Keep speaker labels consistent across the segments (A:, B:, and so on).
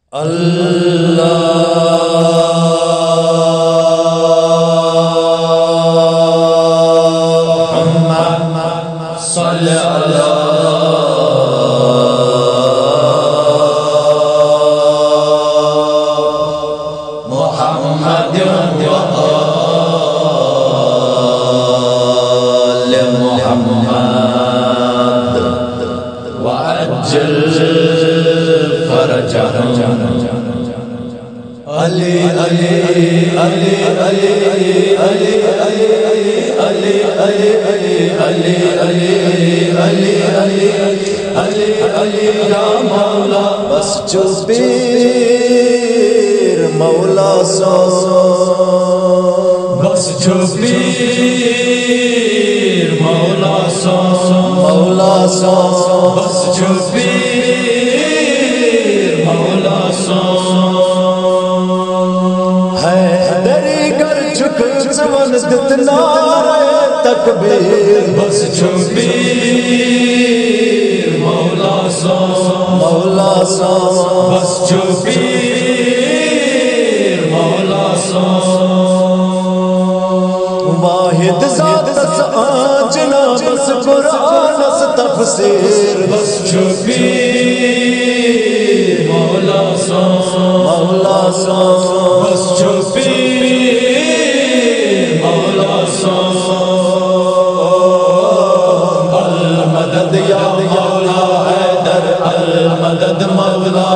A: اللهم صل على محمد وآل محمد وعجل فرجهم علی علی علی علی علی علی علی علی علی علی علی علی علی علی یا مولا بس جو پیر مولا سو بس جو پیر مولا سو مولا سو بس جو پیر مولا سو زمان دتنا تکبیر بس چھپیر مولا سو مولا سو بس چھپیر مولا سو واحد ذات سآجنا بس قرآن اس تفسیر بس چھپیر مولا سو مولا سو بس چھپیر المدد یا مولا حیدر المدد مولا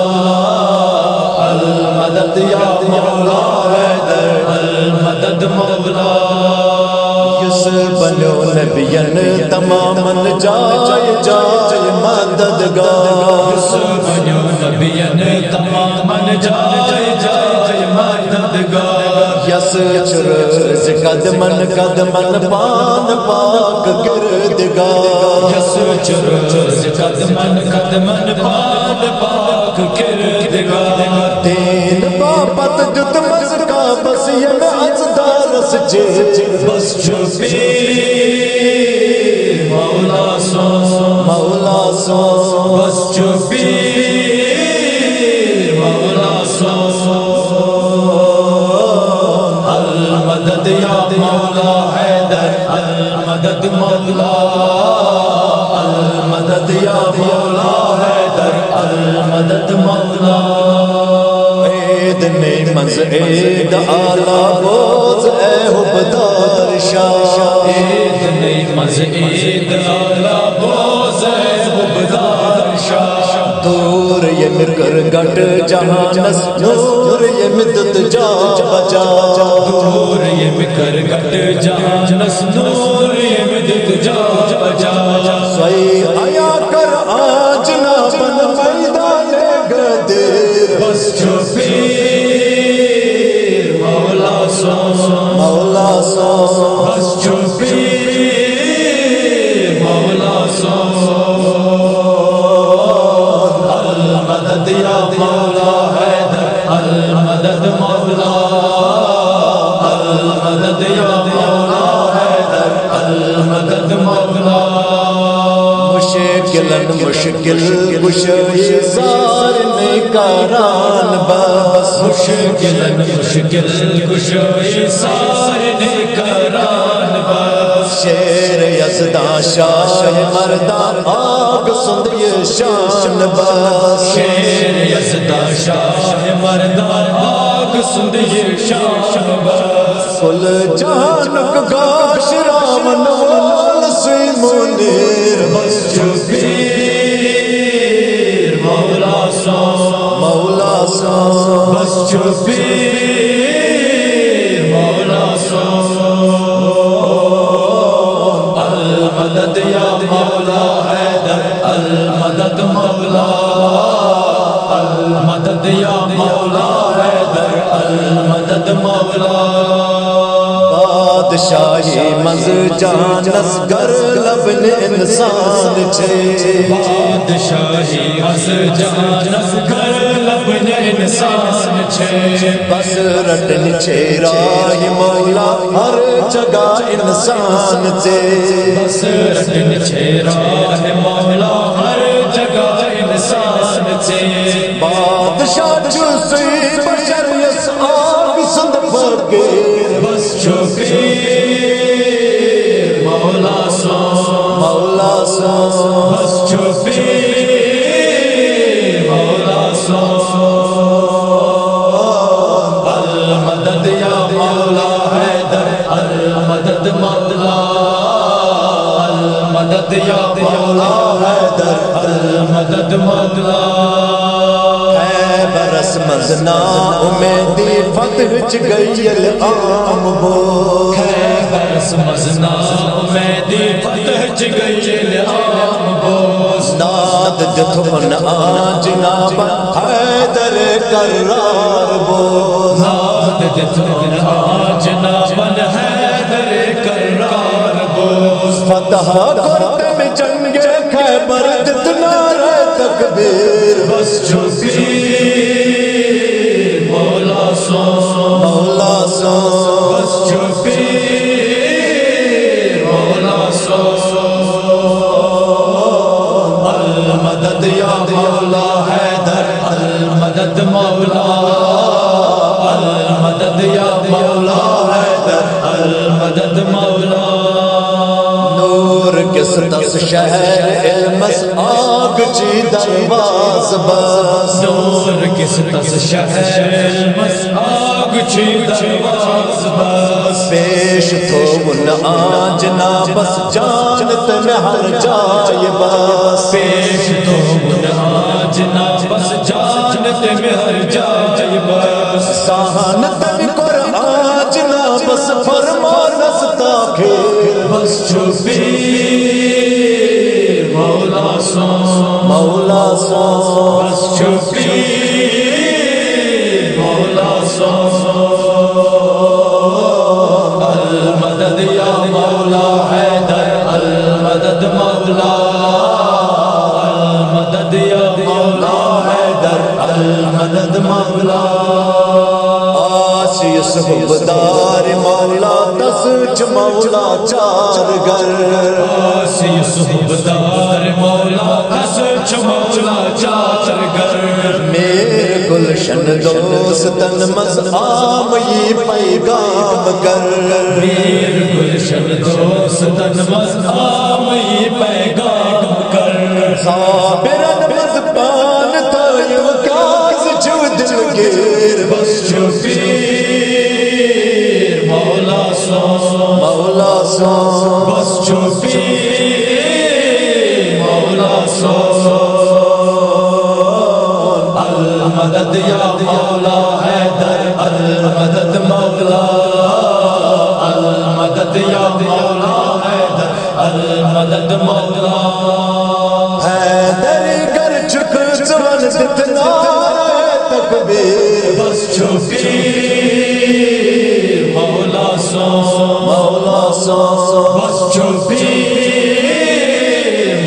A: المدد یا مولا حیدر المدد مولا یس بنو نبیان تماماً جائے جائے مددگار یس بنو نبیان تماماً جائے جائے مددگار یس چرز قدمن قدمن پان پاک گردگار یس چرز قدمن قدمن پان پاک گردگار تین پاپت جت مزکا بس یم ازدارس جے بس چھپیر مولا سو مولا سو بس چھپیر مولا سو المدد یا مولا حیدر المدد مولا المدد یا مولا حیدر المدد مولا عید نعمت عید آلہ بوز اے حبدار شاہ عید نعمت عید آلہ بوز اے حبدار شاہ دور یہ مکر گٹ جہانس نور یہ مدد جا بجا دور یہ مکر گٹ جہانس نور یہ مدد جا بجا سوئی آیا کر آج نا بن میدان گدیر بس چھپیر مولا سو مولا سو بس چھپیر مولا سو المدد یا مولا حیدر المدد مولا المدد یا مولا حیدر المدد مولا مشکلن مشکل کشائی سار نکاران بس مشکلن مشکل کشائی سار نکاران بس شیر یزدان شاہ مردان آگ سندی شان بس شیر یزدان شاہ مردان آگ سندی شان بس کل جانک گاش رامن وال سی منیر بس چھپیر مولا سو مولا سو بس چھپیر مولا سو المدد یا مولا حیدر المدد مولا المدد یا مولا حیدر المدد مولا بادشاہی مز جانس گر لبن انسان چھے بادشاہی مز جانس گر لبن انسان چھے بس رٹن چھے راہ مولا ہر جگہ انسان چھے بس رٹن چھے راہ مولا ہر جگہ انسان چھے بادشاہ چوسی بشر یسعاب سند فقیر بس چوسی مولا سو مولا سو بس چوسی مولا سو المدد یا مولا حیدر المدد مولا المدد یا مولا حیدر المدد مولا برس مزنا امیدی فتح چگئی العام ہو برس مزنا امیدی فتح چگئی العام ہو ناد جتھون آجناب حیدر قرار بو ناد جتھون آجناب حیدر قرار بو فتح کرتے میں جنگ خیبر جتنا رہ تکبیر بس چوسی مولا سو مولا سو بس چوسی مولا سو المدد یا مولا حیدر المدد مولا المدد یا مولا حیدر المدد مولا نور کس دس شہر علمس آگ چی درواز بس نور کس دس شہر علمس آگ چی درواز بس پیش تو ان آجنا بس جانت میں ہر جائے بس پیش تو ان آجنا بس جانت میں ہر جائے بس سہانت میں قرآن آجنا بس فرمانس تاخیر بس چوپی مولا سو مولا سو بس چوپی مولا سو المدد یا مولا حیدر المدد مولا المدد یا مولا حیدر المدد مولا آسی صحبدار مولا دس مولا چار گر آسی صحبدار مولا دس مولا چار گر میرے گلشن دوستن مزعام یہ پیغام کر میرے گلشن دوستن مزعام یہ پیغام کر صابرن مزبان تائیو کاز جو دل گیر بس چوپیر مولا سو مولا سو بس چوپیر مولا سو المدد یا مولا حیدر المدد مولا المدد یا مولا حیدر المدد مولا حیدر گر چک زمن جتنا تکبیر بس چوپیر مولا سو مولا سو بس چوپیر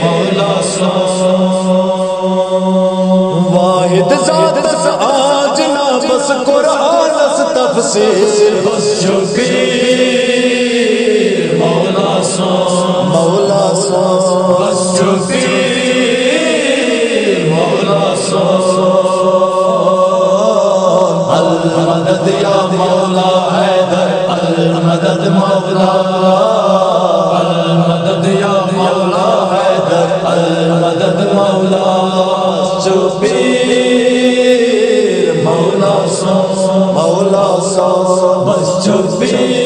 A: مولا سو واحد ذات بس آجنا بس قرآن اس تفسیر بس چوپیر مولا سو مولا سو بس چوپیر مولا سو المدد یا مولا حیدر المدد مولا المدد یا مولا حیدر المدد مولا چوپیر مولا سو مولا سو بس چوپیر